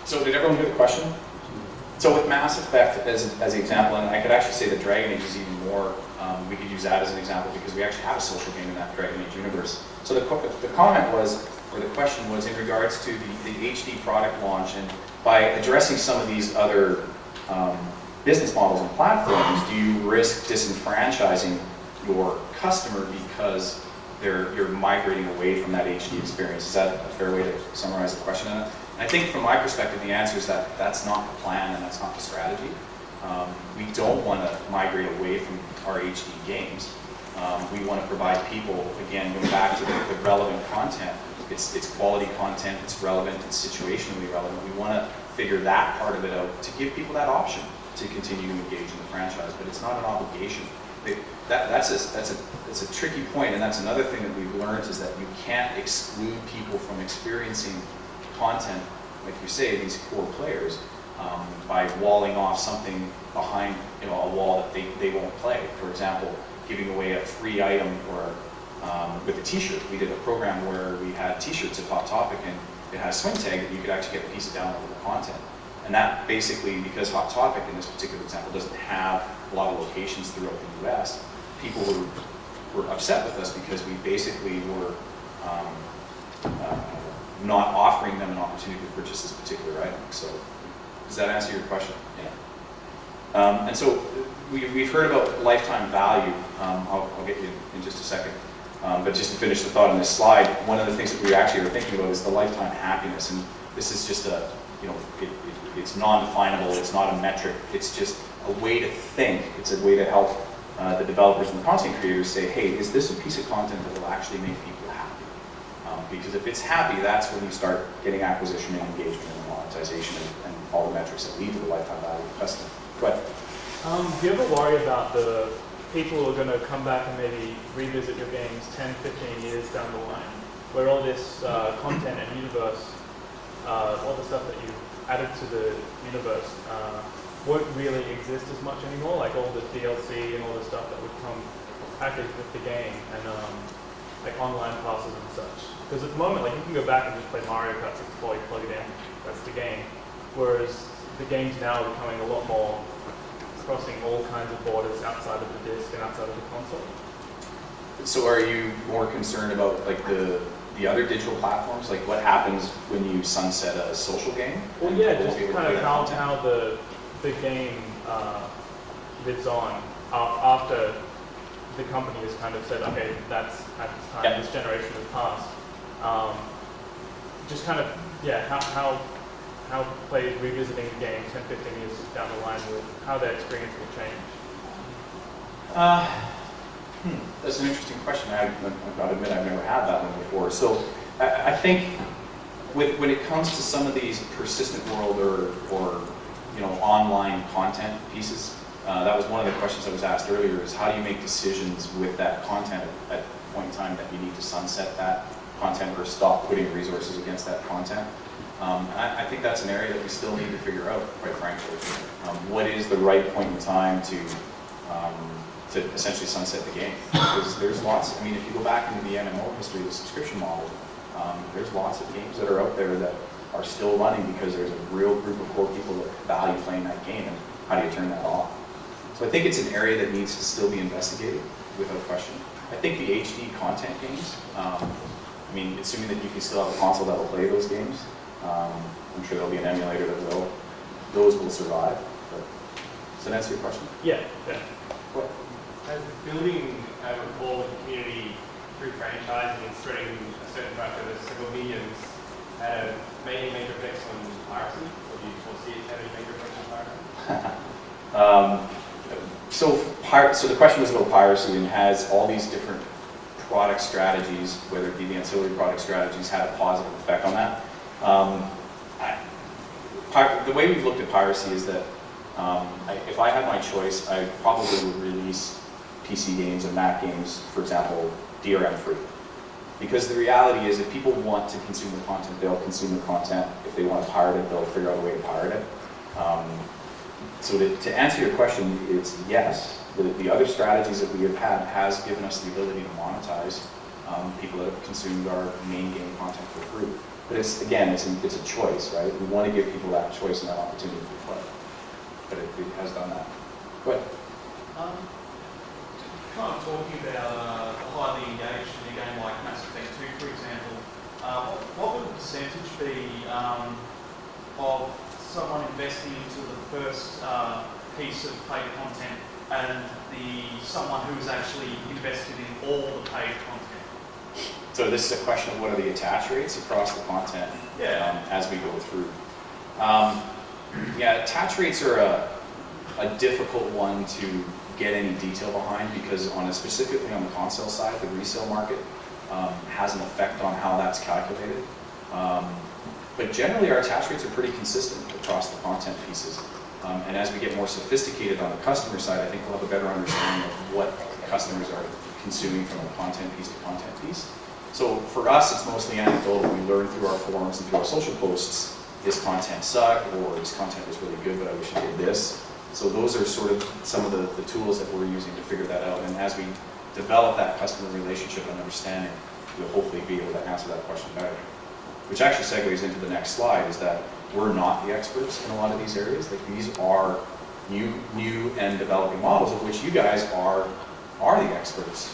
So did everyone hear the question? So with Mass Effect as the example, and I could actually say that Dragon Age is even more, we could use that as an example because we actually have a social game in that Dragon Age universe. So the comment was, or the question was in regards to the HD product launch, and by addressing some of these other business models and platforms, do you risk disenfranchising your customer because you're migrating away from that HD experience? Is that a fair way to summarize the question? And I think from my perspective, the answer is that that's not the plan and that's not the strategy. We don't want to migrate away from our HD games. We want to provide people, again, going back to the relevant content. It's quality content, it's relevant, it's situationally relevant. We want to figure that part of it out to give people that option to continue to engage in the franchise, but it's not an obligation. That's a tricky point, and that's another thing that we've learned is that you can't exclude people from experiencing content, like you say, these core players, by walling off something behind a wall that they won't play. For example, giving away a free item or with a t-shirt. We did a program where we had t-shirts at Hot Topic, and it had a swing tag that you could actually get a piece of downloadable content. And that basically, because Hot Topic in this particular example doesn't have a lot of locations throughout the US, people were upset with us because we basically were not offering them an opportunity to purchase this particular item. So does that answer your question? Yeah. And so we've heard about lifetime value. I'll get you in just a second. But just to finish the thought on this slide, one of the things that we actually are thinking about is the lifetime happiness. And this is just it's non-definable, it's not a metric, it's just a way to think. It's a way to help the developers and the content creators say, hey, is this a piece of content that will actually make people happy? Because if it's happy, that's when you start getting acquisition and engagement and monetization and all the metrics that lead to the lifetime value of the customer. Go ahead. Do you ever worry about the people who are going to come back and maybe revisit your games 10, 15 years down the line, where all this content and universe, all the stuff that you added to the universe won't really exist as much anymore, like all the DLC and all the stuff that would come packaged with the game, and like online passes and such. Because at the moment, like you can go back and just play Mario Kart 64, you plug it in, that's the game. Whereas the games now are becoming a lot more crossing all kinds of borders outside of the disc and outside of the console. So are you more concerned about like the other digital platforms? Like what happens when you sunset a social game? Well, yeah, just kind of how the game lives on after the company has kind of said, okay, that's at this time, yeah, this generation has passed. Just kind of, yeah, how players revisiting the game 10, 15 years down the line, with how their experience will change. That's an interesting question. I've got to admit I've never had that one before. So I think when it comes to some of these persistent world or online content pieces, that was one of the questions that was asked earlier, is how do you make decisions with that content at a point in time that you need to sunset that content or stop putting resources against that content? I think that's an area that we still need to figure out, quite frankly. What is the right point in time to essentially sunset the game? Because there's lots, if you go back into the MMO history, the subscription model, there's lots of games that are out there that are still running because there's a real group of core people that value playing that game, and how do you turn that off? So I think it's an area that needs to still be investigated, without question. I think the HD content games, assuming that you can still have a console that will play those games, I'm sure there'll be an emulator that will. Those will survive. But, does that answer your question? Yeah. What? As building a rapport with the community through franchising and spreading a certain fact over several mediums had many major effects on piracy, or do you foresee it having major effects on piracy? So the question was about piracy, and has all these different product strategies, whether it be the ancillary product strategies, had a positive effect on that? The way we've looked at piracy is that if I had my choice, I probably would release PC games and Mac games, for example, DRM free. Because the reality is, if people want to consume the content, they'll consume the content. If they want to pirate it, they'll figure out a way to pirate it. So to answer your question, it's yes. The other strategies that we have had has given us the ability to monetize people that have consumed our main game content for free. But it's a choice, right? We want to give people that choice and that opportunity to play. But it has done that. Go ahead. Kind of talking about highly engaged in a game like Mass Effect 2, for example. What would the percentage be of someone investing into the first piece of paid content and someone who's actually invested in all the paid content? So this is a question of what are the attach rates across the content as we go through. Yeah, attach rates are a difficult one to get any detail behind because specifically on the console side, the resale market has an effect on how that's calculated. But generally our attach rates are pretty consistent across the content pieces. And as we get more sophisticated on the customer side, I think we'll have a better understanding of what customers are consuming from a content piece to content piece. So for us, it's mostly anecdotal. We learn through our forums and through our social posts, this content sucked, or this content was really good, but I wish I did this. So those are sort of some of the tools that we're using to figure that out. And as we develop that customer relationship and understanding, we'll hopefully be able to answer that question better. Which actually segues into the next slide, is that we're not the experts in a lot of these areas. Like these are new and developing models of which you guys are the experts.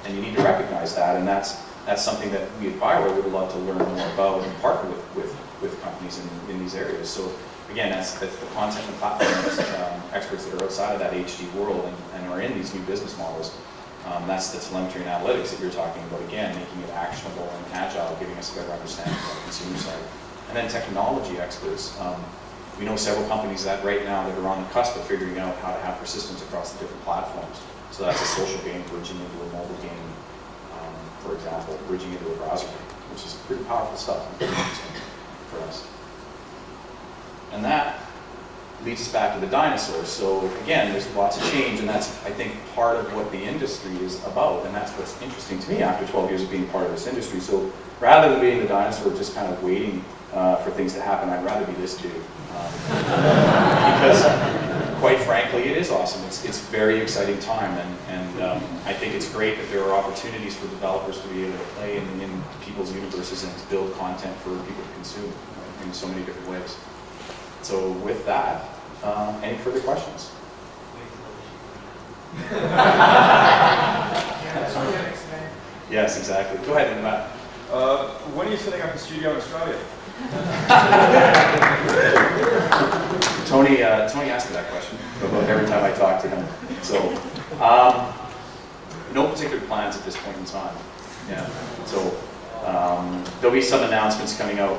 And you need to recognize that, and that's something that we at Bioware would love to learn more about and partner with companies in these areas. So again, that's the content and platform experts that are outside of that HD world and are in these new business models. That's the telemetry and analytics that you're talking about, again, making it actionable and agile, giving us a better understanding of the consumer side. And then technology experts. We know several companies that right now that are on the cusp of figuring out how to have persistence across the different platforms. So that's a social game bridging into a mobile game, for example, bridging into a browser game, which is pretty powerful stuff and pretty interesting for us. And that leads us back to the dinosaurs. So again, there's lots of change, and that's, I think, part of what the industry is about, and that's what's interesting to me after 12 years of being part of this industry. So rather than being the dinosaur just kind of waiting for things to happen, I'd rather be this dude. Because quite frankly, it is awesome. It's a very exciting time, and I think it's great that there are opportunities for developers to be able to play in people's universes and to build content for people to consume in so many different ways. So with that, any further questions? Yes, exactly. Go ahead, Matt. When are you setting up a studio in Australia? Tony asked me that question about every time I talk to him. So, no particular plans at this point in time. Yeah. So, there'll be some announcements coming out.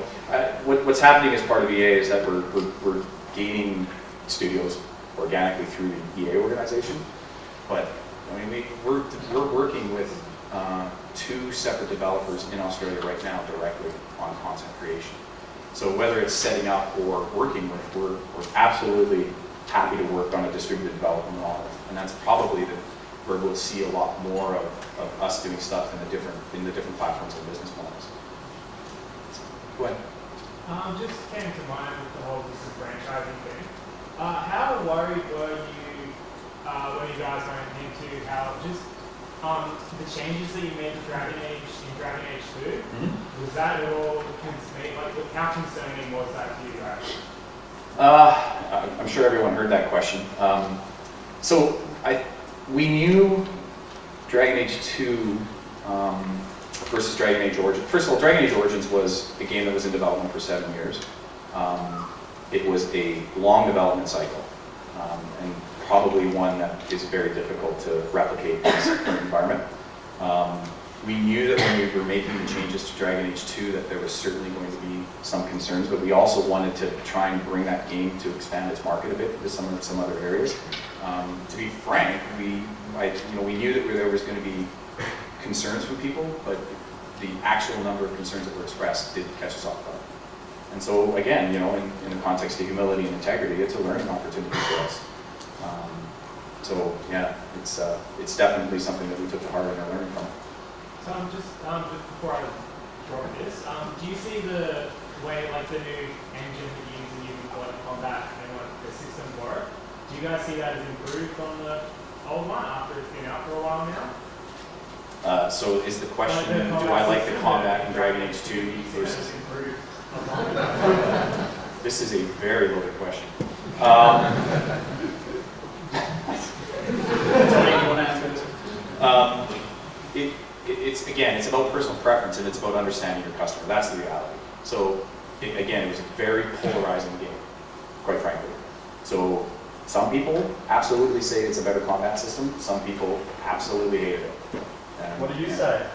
What's happening as part of EA is that we're gaining studios organically through the EA organization. But I mean, we're working with 2 separate developers in Australia right now directly on content creation. So whether it's setting up or working with, we're absolutely happy to work on a distributed development model, and that's probably where we'll see a lot more of us doing stuff in the different platforms and business models. Go ahead. Just came to mind with the whole franchising thing. How worried were you when you guys went into how just the changes that you made to Dragon Age 2? Mm-hmm. Was that at all how concerning was that to you guys? I'm sure everyone heard that question. So we knew Dragon Age 2 versus Dragon Age Origins. First of all, Dragon Age Origins was a game that was in development for 7 years. It was a long development cycle, and probably one that is very difficult to replicate in this current environment. We knew that when we were making the changes to Dragon Age 2 that there was certainly going to be some concerns, but we also wanted to try and bring that game to expand its market a bit into some other areas. To be frank, we knew that there was going to be concerns from people, but the actual number of concerns that were expressed did catch us off guard. And so again, in the context of humility and integrity, it's a learning opportunity for us. So yeah, it's definitely something that we took to heart and are learning from. So just before I drop this, do you see the way the new engine that you use in your combat and the system work? Do you guys see that as improved on the old one after it's been out for a while now? So is the question, do I like the combat in Dragon Age 2 versus... This is a very loaded question. It's again, it's about personal preference and it's about understanding your customer. That's the reality. So again, it was a very polarizing game, quite frankly. So some people absolutely say it's a better combat system. Some people absolutely hated it. And, What did you say?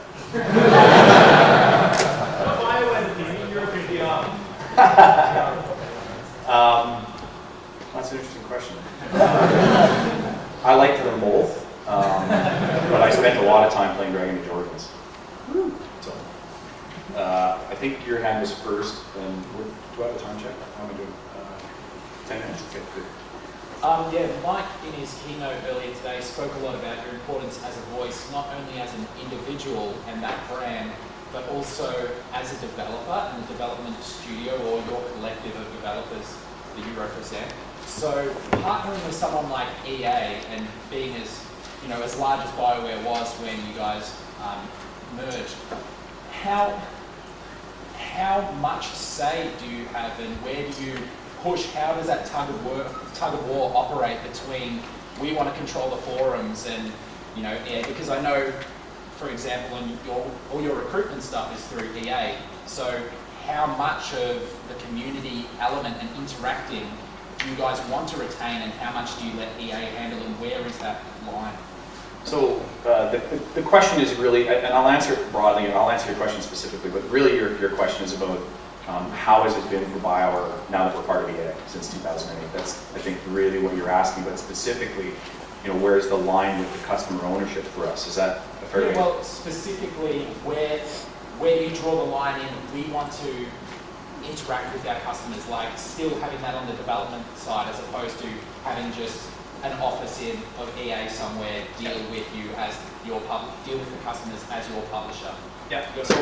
That's an interesting question. I liked them both, but I spent a lot of time playing Dragon Age Origins. So, I think your hand was first, and do I have a time check? How am I doing? 10 minutes, okay, good. Yeah, Mike in his keynote earlier today spoke a lot about your importance as a voice, not only as an individual and that brand, but also as a developer and the development studio or your collective of developers that you represent. So partnering with someone like EA and being as, you know, as large as Bioware was when you guys merged, how much say do you have and where do you push? How does that tug of war operate between we want to control the forums and, you know, EA? Because I know, for example, all your recruitment stuff is through EA. So how much of the community element and interacting do you guys want to retain, and how much do you let EA handle, and where is that line? So the question is really, and I'll answer it broadly, and I'll answer your question specifically, but really your question is about how has it been for Bioware now that we're part of EA since 2008? That's, I think, really what you're asking, but specifically, you know, where's the line with the customer ownership for us? Is that a fair way? Well, specifically, where do you draw the line in? We want to interact with our customers, like still having that on the development side as opposed to having just an office of EA somewhere deal with you as your deal with the customers as your publisher. Yeah. So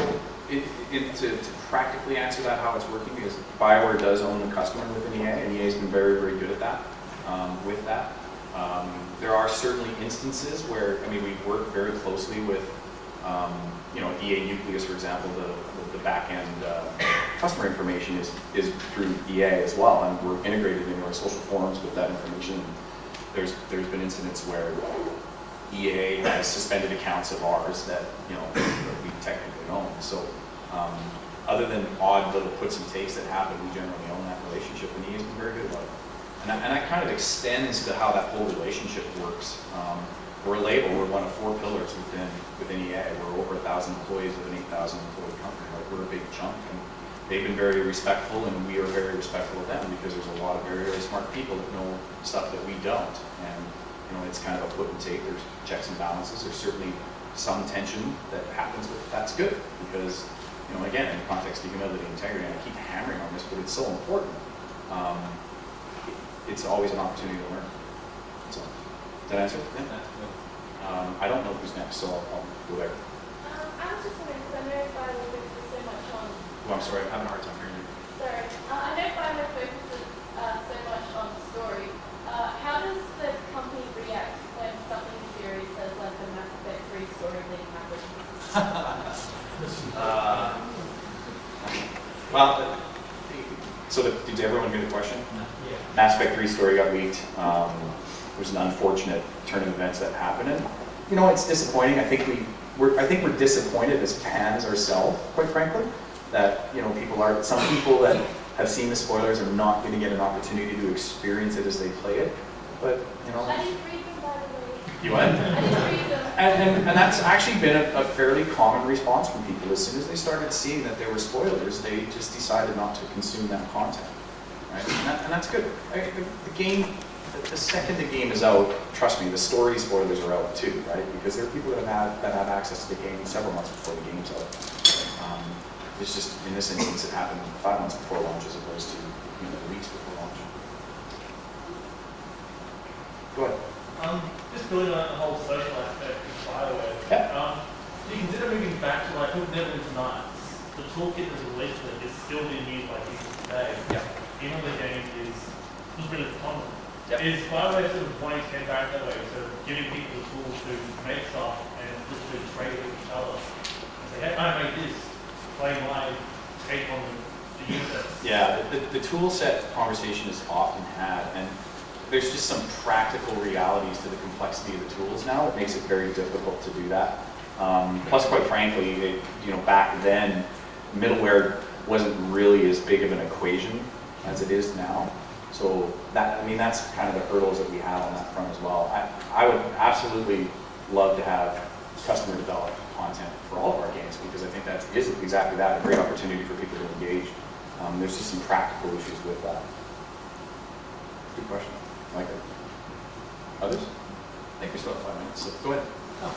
to practically answer that, how it's working, because Bioware does own the customer within EA, and EA's been very, very good at that. With that, there are certainly instances where, I mean, we work very closely with, you know, EA Nucleus, for example, the back-end customer information is through EA as well, and we're integrated into our social forums with that information. There's been incidents where EA has suspended accounts of ours that, you know, that we technically own. So other than odd little puts and takes that happen, we generally own that relationship, and EA's been very good about it. And that kind of extends to how that whole relationship works. We're a label, we're one of 4 pillars within EA. We're over 1,000 employees of an 8,000 employee company. Like, we're a big chunk, and they've been very respectful, and we are very respectful of them because there's a lot of very, very smart people that know stuff that we don't. And you know, it's kind of a put and take. There's checks and balances. There's certainly some tension that happens, but that's good because, you know, again, in the context of humility and integrity, and I keep hammering on this, but it's so important. It's always an opportunity to learn. So, does that answer? Yeah. I don't know who's next, so I'll go there. I was just wondering, because I know Bioware focuses so much on... Oh, I'm sorry, I'm having a hard time hearing you. Sorry. I know Bioware focuses so much on story. How does the company react when something serious as like the Mass Effect 3 story thing happens? Well, so did everyone hear the question? Yeah. Mass Effect 3 story got leaked. It was an unfortunate turn of events that happened, and you know, it's disappointing. I think we're disappointed as fans ourselves, quite frankly, that, you know, some people that have seen the spoilers are not going to get an opportunity to experience it as they play it. But you know, I didn't read them, by the way. you what? I didn't read them. And that's actually been a fairly common response from people. As soon as they started seeing that there were spoilers, they just decided not to consume that content. Right? And that's good. The game. The second the game is out, trust me, the story spoilers are out too, right? Because there are people that have access to the game several months before the game's out. It's just, in this instance, it happened 5 months before launch as opposed to, you know, weeks before launch. Go ahead. Just building on the whole social aspect of Bioware. Yeah. Do you consider moving back to, like, Neverwinter Nights? The toolkit that was released that is still being used by people today. Yeah. Even though the game was really common. Is Bioware sort of wanting to head back that way, so giving people the tools to make stuff and just to trade with each other? And say, hey, I made this, play my take on the user. Yeah, the tool set conversation is often had, and there's just some practical realities to the complexity of the tools now. It makes it very difficult to do that. Plus, quite frankly, back then, middleware wasn't really as big of an equation as it is now. So that's kind of the hurdles that we have on that front as well. I would absolutely love to have customer developed content for all of our games, because I think that is exactly that, a great opportunity for people to engage. There's just some practical issues with that. Good question. I like it. Others? I think we still have 5 minutes, so go ahead. Oh,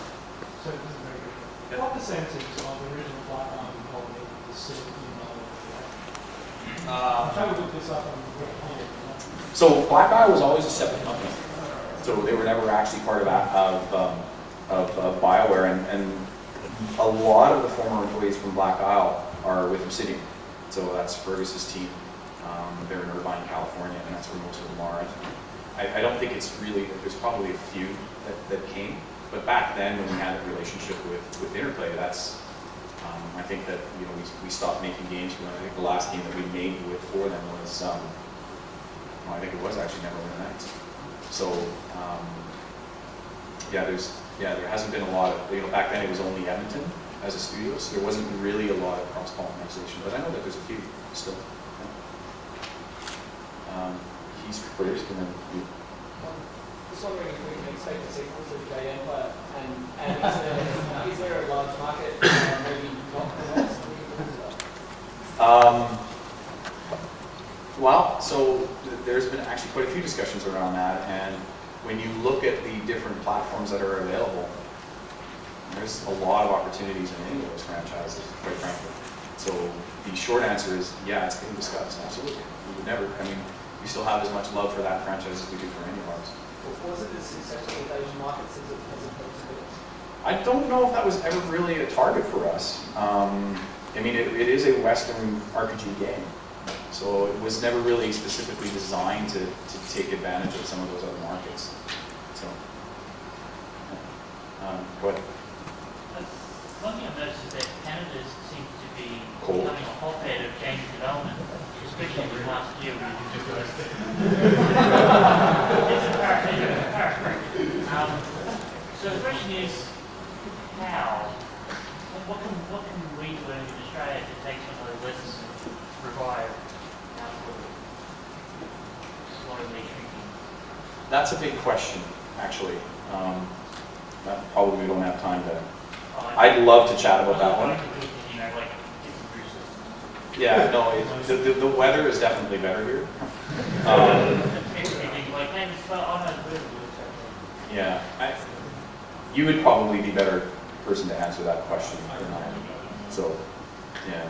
so this is very good. What percentage of the original Black Island colony is still in Bioware? I'm trying to look this up on the web. So Black Eye was always a separate company. So they were never actually part of Bioware, and a lot of the former employees from Black Isle are with Obsidian. So that's Fergus's team. They're in Irvine, California, and that's where most of them are. I don't think it's really, there's probably a few that came, but back then when we had a relationship with Interplay, that's, I think that we stopped making games for them. I think the last game that we made for them was, I think it was actually Neverwinter Nights. So, there hasn't been a lot of, back then it was only Edmonton as a studio, so there wasn't really a lot of cross-pollination, but I know that there's a few still. Yeah. He's first, and then you. Just wondering if we can expect a sequel to the Gay Empire, and is there a large market, maybe not the West? Well, so there's been actually quite a few discussions around that, and when you look at the different platforms that are available, there's a lot of opportunities in any of those franchises, quite frankly. So the short answer is, yeah, it's being discussed, absolutely. We would never, we still have as much love for that franchise as we do for any of ours. Was it as successful with Asian markets as opposed to this? I don't know if that was ever really a target for us. It is a Western RPG game. So it was never really specifically designed to take advantage of some of those other markets. So, go ahead. One thing I've noticed is that Canada seems to be Cold. becoming a hotbed of game development, especially in the last year. It's a paraphrase. So the question is, how? What can we learn in Australia to take some of those lessons and revive our sort of slowly shrinking? That's a big question, actually. That probably we don't have time to. I'd love to chat about that one. Yeah, no, the weather is definitely better here. Yeah, you would probably be a better person to answer that question than I am. So, yeah.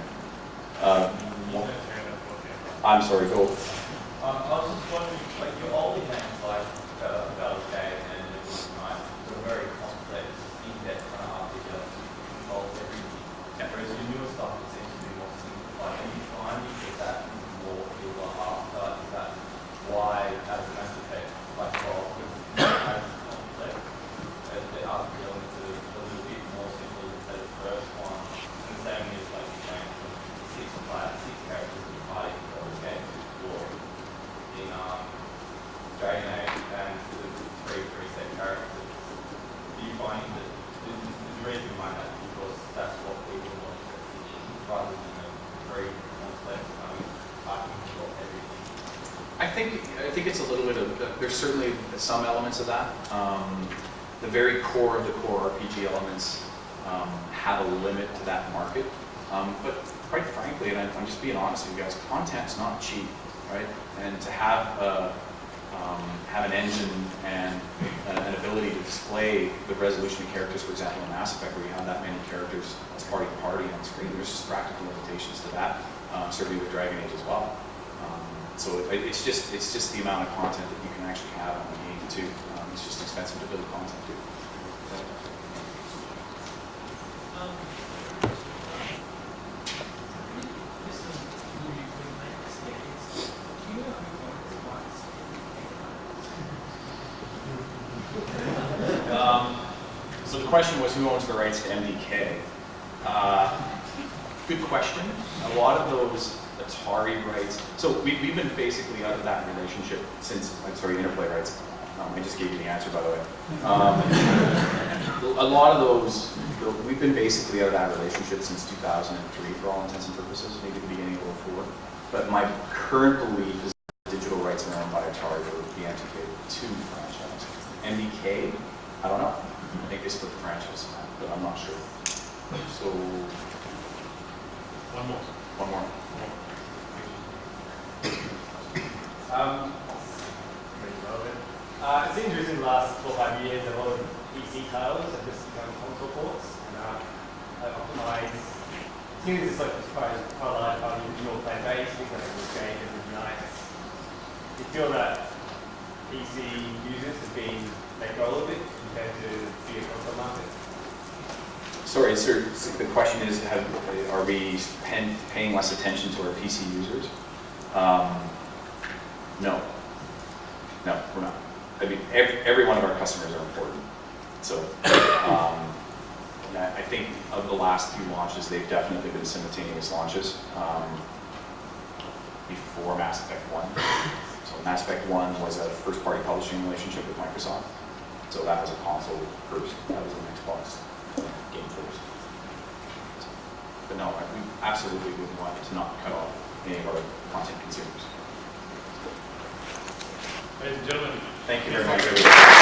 I'm sorry, go. I was just wondering, your older games like Baldur's Gate and Iwaniuk were very complex, in-depth kind of RPG that involves everything. Yeah. Whereas your newer stuff seems to be more simplified. Are you finding that is more appeal after? Is that why, as a Mass Effect, Evolve is as complex as the RPG elements are a little bit more simple than the first one? And the same is going from 6 characters in the party in Baldur's Gate to 4 in Dragon Age and the 3 set characters. Do you find that the reason behind that is because that's what people are more interested in rather than a very complex architecture of everything? I think it's a little bit of, there's certainly some elements of that. The very core of the core RPG elements have a limit to that market. But quite frankly, and I'm just being honest with you guys, content's not cheap, right? And to have an engine and an ability to display the resolution of characters, for example, in Mass Effect, where you have that many characters as part of the party on screen, there's just practical limitations to that. Certainly with Dragon Age as well. So it's just the amount of content that you can actually have on the game too. It's just expensive to build content too. question was who owns the rights to MDK? Good question. A lot of those Atari rights, so we've been basically out of that relationship since, Interplay rights. I just gave you the answer, by the way. A lot of those, we've been basically out of that relationship since 2003 for all intents and purposes, maybe the beginning of 2004. But my current belief is that digital rights are owned by Atari for the MDK2 franchise. MDK, I don't know. I think they split the franchise, but I'm not sure. So, One more. one more. It seems in the last 4 or 5 years, a lot of PC titles have just become console ports and optimized. It seems it's like quite a large part of your player base, things like the game every night. Do you feel that PC users have been let go a little bit compared to the console market? Sorry, sir, the question is, are we paying less attention to our PC users? No. No, we're not. I mean, every one of our customers are important. So, I think of the last few launches, they've definitely been simultaneous launches before Mass Effect 1. So Mass Effect 1 was a first-party publishing relationship with Microsoft. So that was a console first, that was an Xbox game first. But no, we absolutely wouldn't want to not cut off any of our content consumers. Ladies and gentlemen, thank you very much, everybody.